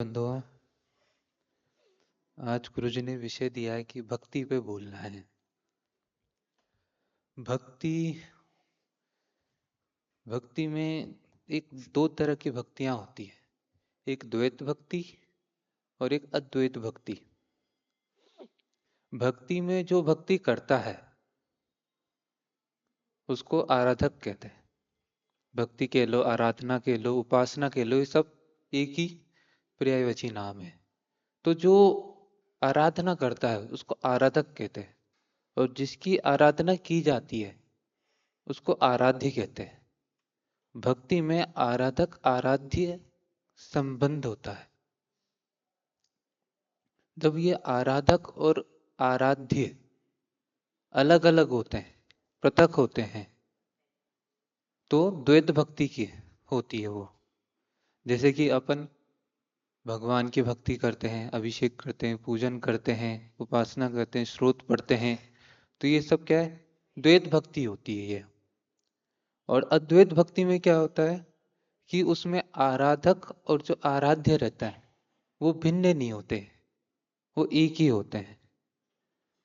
बंधुओं, आज गुरुजी ने विषय दिया है कि भक्ति पे बोलना है। भक्ति भक्ति में एक दो तरह की भक्तियां होती है, एक द्वैत भक्ति और एक अद्वैत भक्ति। भक्ति में जो भक्ति करता है उसको आराधक कहते हैं। भक्ति कह लो, आराधना कह लो, उपासना कह लो, ये सब एक ही पर्यायवाची नाम है। तो जो आराधना करता है उसको आराधक कहते हैं और जिसकी आराधना की जाती है उसको आराध्य कहते हैं। भक्ति में आराधक आराध्य संबंध होता है। जब ये आराधक और आराध्य अलग अलग होते हैं, पृथक होते हैं, तो द्वैत भक्ति की होती है वो। जैसे कि अपन भगवान की भक्ति करते हैं, अभिषेक करते हैं, पूजन करते हैं, उपासना करते हैं, स्तोत्र पढ़ते हैं, तो ये सब क्या है? द्वैत भक्ति होती है ये। और अद्वैत भक्ति में क्या होता है कि उसमें आराधक और जो आराध्य रहता है वो भिन्न नहीं होते, वो एक ही होते हैं।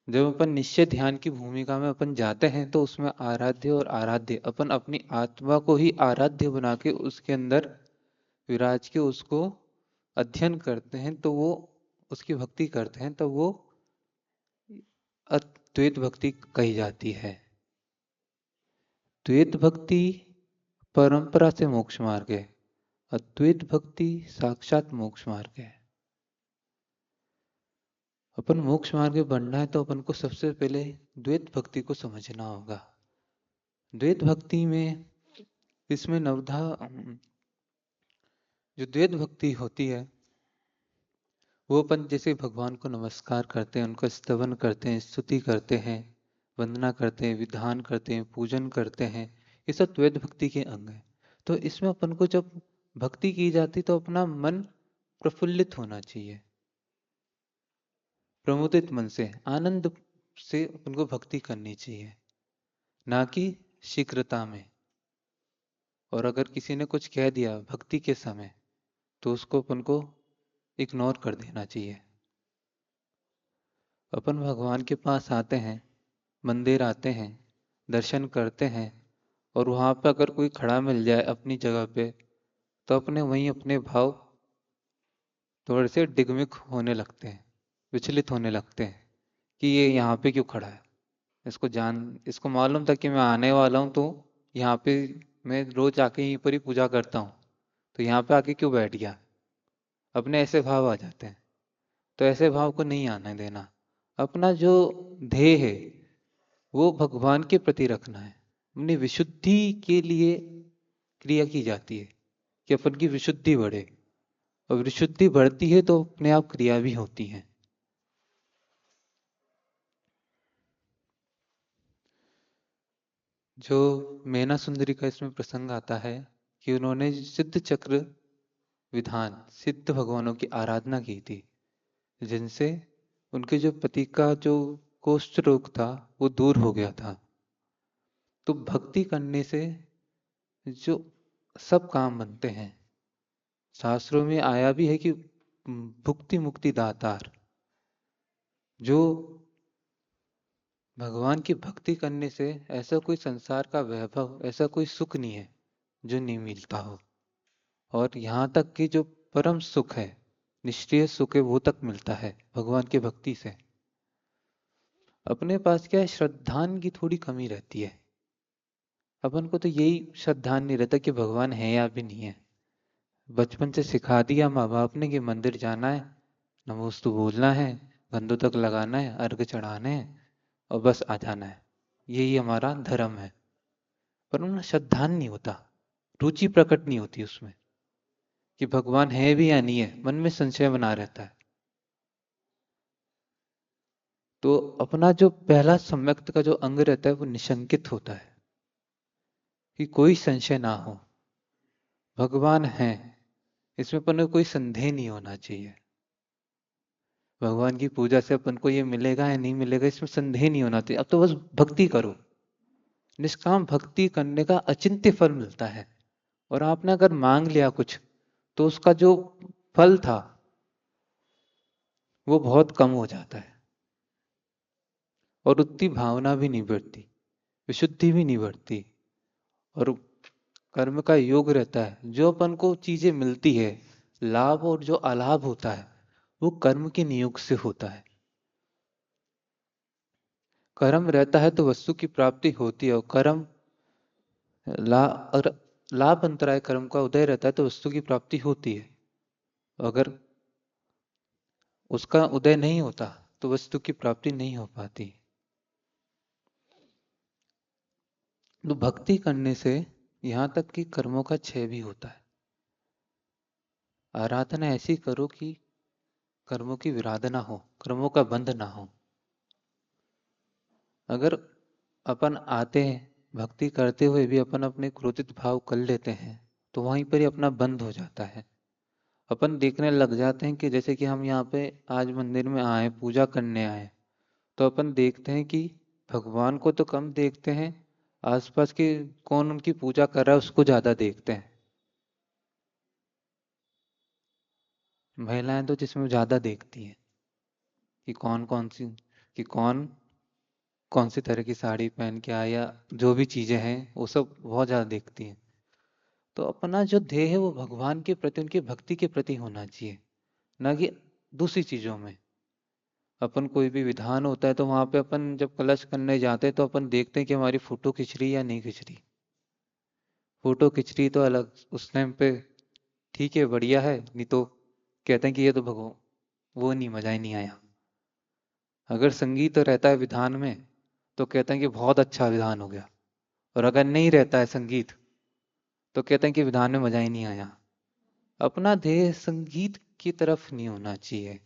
जब अपन निश्चय ध्यान की भूमिका में अपन जाते हैं तो उसमें आराध्य और आराध्य अपन अपनी आत्मा को ही आराध्य बना के उसके अंदर विराज के उसको अध्ययन करते हैं, तो वो उसकी भक्ति करते हैं, तो वो अद्वैत भक्ति कही जाती है। द्वैत भक्ति परंपरा से मोक्ष मार्ग है, अद्वैत भक्ति साक्षात मोक्ष मार्ग है। अपन मोक्ष मार्ग में बढ़ना है तो अपन को सबसे पहले द्वैत भक्ति को समझना होगा। द्वैत भक्ति में इसमें नवधा जो द्वैत भक्ति होती है वो अपन जैसे भगवान को नमस्कार करते हैं, उनका स्तवन करते हैं, स्तुति करते हैं, वंदना करते हैं, विधान करते हैं, पूजन करते हैं, ये सब द्वैत भक्ति के अंग हैं। तो इसमें अपन को जब भक्ति की जाती तो अपना मन प्रफुल्लित होना चाहिए, प्रमुदित मन से, आनंद से उनको भक्ति करनी चाहिए, ना कि शीघ्रता में। और अगर किसी ने कुछ कह दिया भक्ति के समय तो उसको अपन को इग्नोर कर देना चाहिए। अपन भगवान के पास आते हैं, मंदिर आते हैं, दर्शन करते हैं और वहां पर अगर कोई खड़ा मिल जाए अपनी जगह पे तो अपने वहीं अपने भाव थोड़े से डिगमिग होने लगते हैं, विचलित होने लगते हैं कि ये यहाँ पे क्यों खड़ा है। इसको मालूम था कि मैं आने वाला हूँ, तो यहाँ पे मैं रोज आके यहीं पर ही पूजा करता हूँ, तो यहाँ पे आके क्यों बैठ गया। अपने ऐसे भाव आ जाते हैं। तो ऐसे भाव को नहीं आने देना। अपना जो ध्येय है वो भगवान के प्रति रखना है। अपनी विशुद्धि के लिए क्रिया की जाती है कि अपन की विशुद्धि बढ़े, और विशुद्धि बढ़ती है तो अपने आप क्रिया भी होती है। जो मैना सुंदरी का इसमें प्रसंग आता है कि उन्होंने सिद्ध चक्र विधान सिद्ध भगवानों की आराधना की थी, जिनसे उनके जो पति का जो कुष्ठ रोग था वो दूर हो गया था। तो भक्ति करने से जो सब काम बनते हैं। शास्त्रों में आया भी है कि भुक्ति मुक्ति दातार, जो भगवान की भक्ति करने से ऐसा कोई संसार का वैभव, ऐसा कोई सुख नहीं है जो नहीं मिलता हो। और यहाँ तक कि जो परम सुख है, निष्क्रिय सुख है, वो तक मिलता है भगवान की भक्ति से। अपने पास क्या है, श्रद्धान की थोड़ी कमी रहती है। अपन को तो यही श्रद्धान नहीं रहता कि भगवान है या भी नहीं है। बचपन से सिखा दिया माँ बाप ने कि मंदिर जाना है, नमोस्तु बोलना है, गंदों तक लगाना है, अर्घ चढ़ाने हैं और बस आ जाना है, यही हमारा धर्म है। पर उनमें श्रद्धान नहीं होता, रुचि प्रकट नहीं होती उसमें कि भगवान है भी या नहीं है, मन में संशय बना रहता है। तो अपना जो पहला सम्यक्त का जो अंग रहता है वो निशंकित होता है कि कोई संशय ना हो, भगवान है, इसमें अपन को कोई संदेह नहीं होना चाहिए। भगवान की पूजा से अपन को ये मिलेगा या नहीं मिलेगा इसमें संदेह नहीं होना चाहिए। अब तो बस भक्ति करो। निष्काम भक्ति करने का अचिंत्य फल मिलता है। और आपने अगर मांग लिया कुछ तो उसका जो फल था वो बहुत कम हो जाता है और उतनी भावना भी नहीं बढ़ती, विशुद्धि भी नहीं बढ़ती। और कर्म का योग रहता है, जो अपन को चीजें मिलती है, लाभ और जो अलाभ होता है, वो कर्म के नियोग से होता है। कर्म रहता है तो वस्तु की प्राप्ति होती है, और कर्म ला और लाभ अंतराय कर्म का उदय रहता है तो वस्तु की प्राप्ति होती है। अगर उसका उदय नहीं होता तो वस्तु की प्राप्ति नहीं हो पाती। तो भक्ति करने से यहां तक कि कर्मों का क्षय भी होता है। आराधना ऐसी करो कि कर्मों की विराधना हो, कर्मों का बंध ना हो। अगर अपन आते हैं भक्ति करते हुए भी अपन अपने क्रोधित भाव कर लेते हैं तो वहीं पर ही अपना बंद हो जाता है। अपन देखने लग जाते हैं कि जैसे कि हम यहाँ पे आज मंदिर में आए, पूजा करने आए, तो अपन देखते हैं कि भगवान को तो कम देखते हैं, आसपास के कौन उनकी पूजा कर रहा है उसको ज्यादा देखते हैं। महिलाएं तो जिसमें ज्यादा देखती हैं कि कौन कौन सी, कि कौन कौन सी तरह की साड़ी पहन के आया, या जो भी चीजें हैं वो सब बहुत ज्यादा देखती हैं। तो अपना जो ध्येय है वो भगवान के प्रति, उनकी भक्ति के प्रति होना चाहिए, ना कि दूसरी चीजों में। अपन कोई भी विधान होता है तो वहां पे अपन जब कलश करने जाते हैं तो अपन देखते हैं कि हमारी फोटो खिंच रही या नहीं खिंच रही। फोटो खिंच रही तो अलग, उस टाइम पे ठीक है, बढ़िया है, नहीं तो कहते हैं कि ये तो भगवान, वो नहीं, मजा ही नहीं आया। अगर संगीत रहता है विधान में तो कहते हैं कि बहुत अच्छा विधान हो गया, और अगर नहीं रहता है संगीत तो कहते हैं कि विधान में मजा ही नहीं आया। अपना ध्येय संगीत की तरफ नहीं होना चाहिए।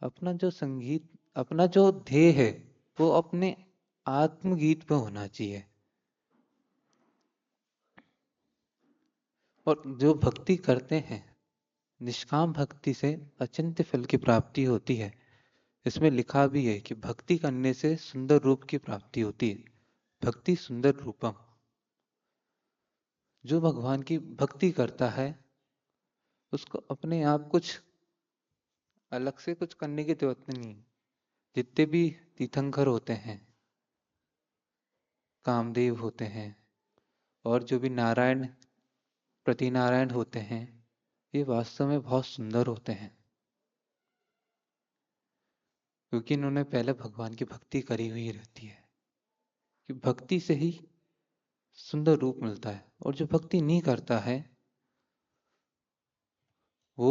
अपना जो संगीत, अपना जो ध्येय है वो अपने आत्मगीत पे होना चाहिए। और जो भक्ति करते हैं, निष्काम भक्ति से अचिंत्य फल की प्राप्ति होती है। इसमें लिखा भी है कि भक्ति करने से सुंदर रूप की प्राप्ति होती है। भक्ति सुंदर रूपम। जो भगवान की भक्ति करता है उसको अपने आप कुछ अलग से कुछ करने की जरूरत नहीं। जितने भी तीर्थंकर होते हैं, कामदेव होते हैं, और जो भी नारायण प्रति नारायण होते हैं, ये वास्तव में बहुत सुंदर होते हैं, क्योंकि इन्होंने पहले भगवान की भक्ति करी हुई रहती है। कि भक्ति से ही सुंदर रूप मिलता है, और जो भक्ति नहीं करता है वो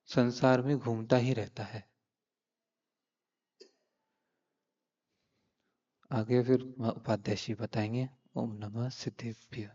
संसार में घूमता ही रहता है। आगे फिर उपाध्याय जी बताएंगे। ओम नमः सिद्धेभ्य।